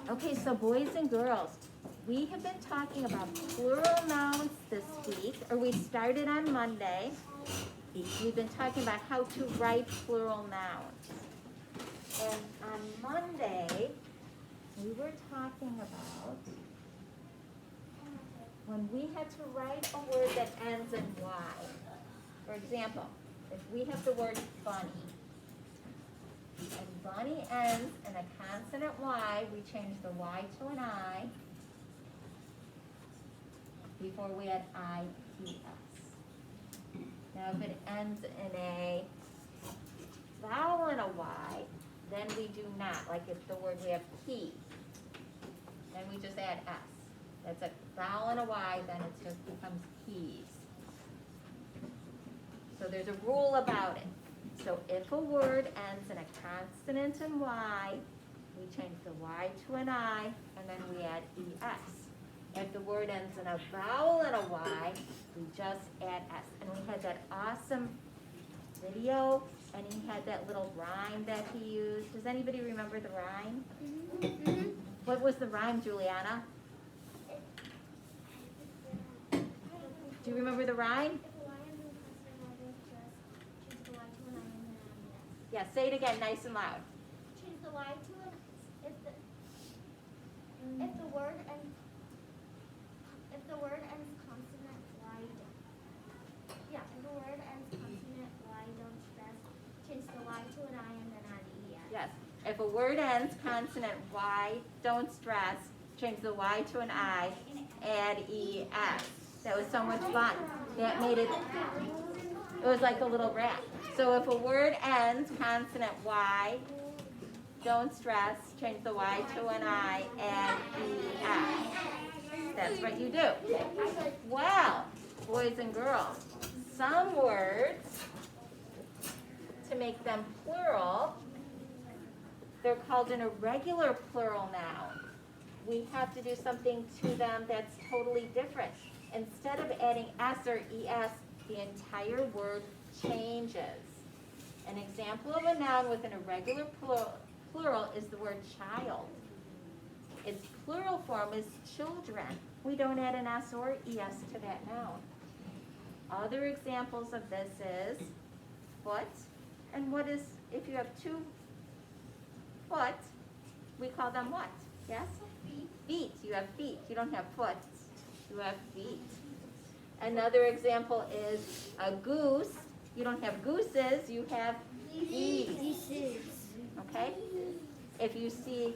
Okay, so boys and girls, we have been talking about plural nouns this week, or we started on Monday. We've been talking about how to write plural nouns. And on Monday, we were talking about when we had to write a word that ends in Y. For example, if we have the word bunny, and bunny ends in a consonant Y, we change the Y to an I. Before we had I-E-S. Now if it ends in a vowel and a Y, then we do not. Like if the word we have key, then we just add S. That's a vowel and a Y, then it just becomes keys. So there's a rule about it. So if a word ends in a consonant in Y, we change the Y to an I, and then we add ES. If the word ends in a vowel and a Y, we just add S. And we had that awesome video, and he had that little rhyme that he used. Does anybody remember the rhyme? Mm-hmm. What was the rhyme, Juliana? Do you remember the rhyme? Yeah, say it again, nice and loud. Change the Y to an if the word ends consonant Y. Yeah, if the word ends consonant Y, don't stress. Change the Y to an I and then add ES. Yes. If a word ends consonant Y, don't stress. Change the Y to an I, add ES. That was so much fun. That made it was like a little rap. So if a word ends consonant Y, don't stress. Change the Y to an I, add ES. That's what you do. Well, boys and girls, some words, to make them plural, they're called an irregular plural noun. We have to do something to them that's totally different. Instead of adding S or ES, the entire word changes. An example of a noun with an irregular plural is the word child. Its plural form is children. We don't add an S or ES to that noun. Other examples of this is foot. And what is, if you have 2 foot, we call them what? Yes? Feet. You have feet. You don't have foot. You have feet. Another example is a goose. You don't have gooses. You have geese. Okay? If you see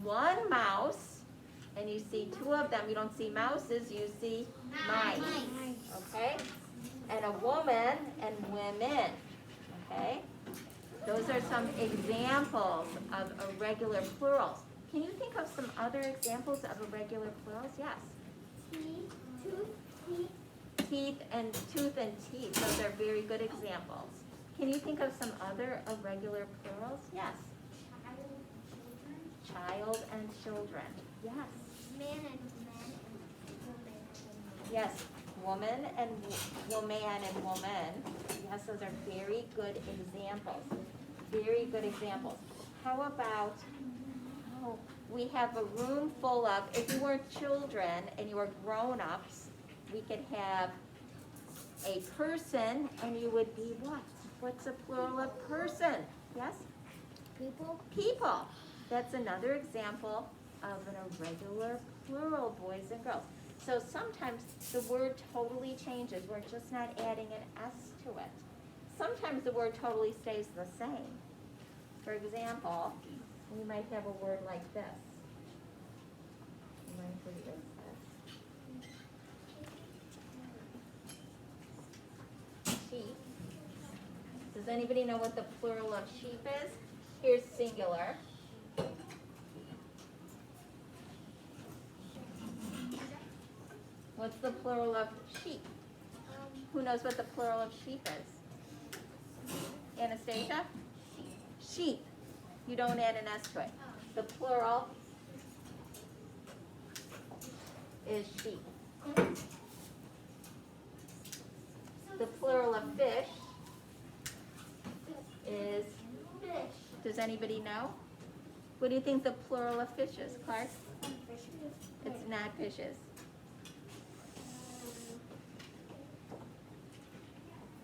1 mouse and you see 2 of them, you don't see mouses, you see mice. Okay? And a woman and women. Okay? Those are some examples of irregular plurals. Can you think of some other examples of irregular plurals? Yes. Teeth and tooth and teeth. Those are very good examples. Can you think of some other irregular plurals? Yes. Child and children. Yes. Man and man and woman. Yes. Woman and woman and woman. Yes, those are very good examples. Very good examples. How about, we have a room full of, if you were children and you were grown-ups, we could have a person and you would be what? What's a plural of person? Yes? People. People. That's another example of an irregular plural, boys and girls. So sometimes the word totally changes. We're just not adding an S to it. Sometimes the word totally stays the same. For example, we might have a word like this. You might read this. Sheep. Does anybody know what the plural of sheep is? Here's singular. What's the plural of sheep? Who knows what the plural of sheep is? Anastasia? Sheep. You don't add an S to it. The plural is sheep. The plural of fish is, does anybody know? What do you think the plural of fish is, Clark? Fishes. It's not fishes.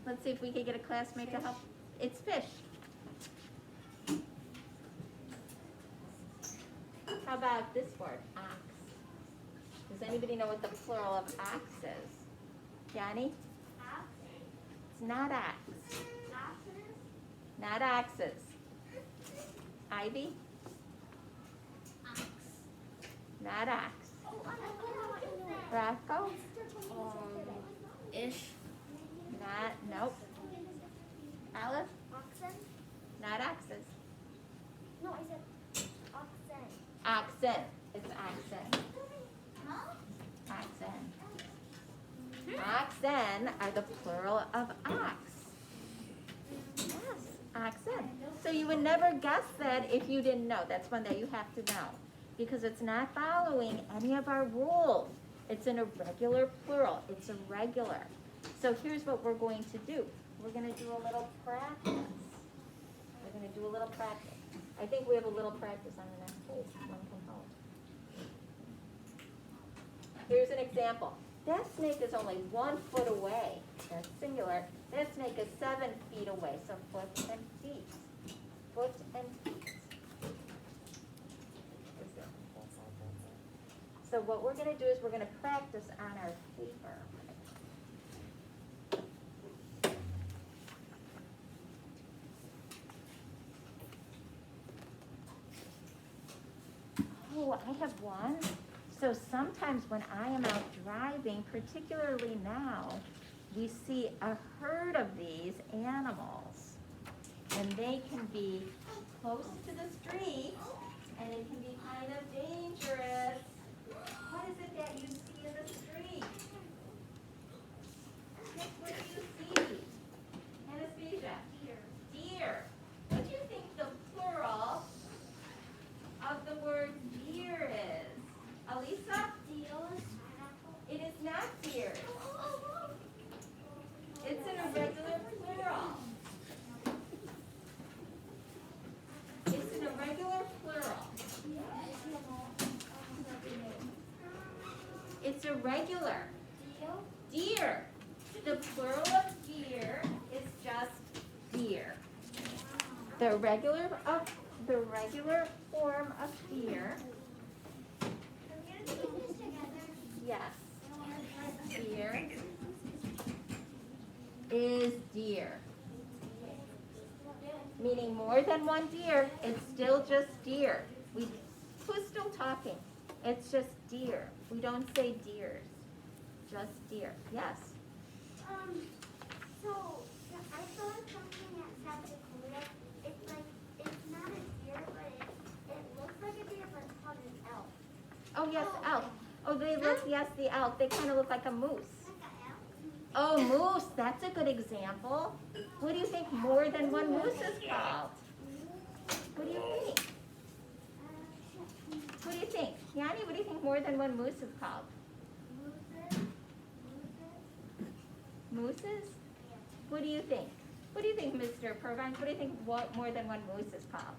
Let's see if we can get a classmate to help. It's fish. How about this word, ox? Does anybody know what the plural of ox is? Johnny? Ox. It's not ox. Oxes. Not oxes. Ivy? Ox. Not ox. Oh, I know it. Rocco? Ish. Not, nope. Alice? Oxen? Not oxes. No, I said oxen. Oxen. It's oxen. Huh? Oxen. Oxen are the plural of ox. Yes, oxen. So you would never guess that if you didn't know. That's one that you have to know. Because it's not following any of our rules. It's an irregular plural. It's irregular. So here's what we're going to do. We're going to do a little practice. We're going to do a little practice. I think we have a little practice on the next page. One can hold. Here's an example. That snake is only 1 foot away. That's singular. That snake is 7 feet away. So foot and feet. Foot and feet. So what we're going to do is we're going to practice on our paper. Oh, I have one. So sometimes when I am out driving, particularly now, we see a herd of these animals. And they can be close to the street, and it can be kind of dangerous. What is it that you see in the street? Guess what do you see? Anastasia? Deer. Deer. What do you think the plural of the word deer is? Alisa? Deers. It is not deer. It's an irregular plural. It's an irregular plural. It's irregular. Deer. The plural of deer is just deer. The regular form of deer, yes, deer is deer. Meaning more than one deer, it's still just deer. Who's still talking? It's just deer. We don't say deers, just deer. Yes. So I saw something at South Dakota. It's like it's not a deer, but it looks like a deer, but it's called an elk. Oh yes, elk. Oh, they look, yes, the elk. They kind of look like a moose. Like an elk. Oh, moose. That's a good example. What do you think more than one moose is called? What do you think? What do you think? Yanni, what do you think more than one moose is called? Mooses? What do you think? What do you think, Mr. Purvine? What do you think what more than one moose is called?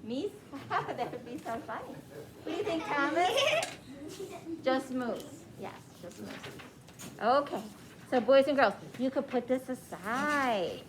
Meese? That would be so funny. What do you think, Thomas? Just moose. Yes, just moose. Okay. So boys and girls, you could put this aside.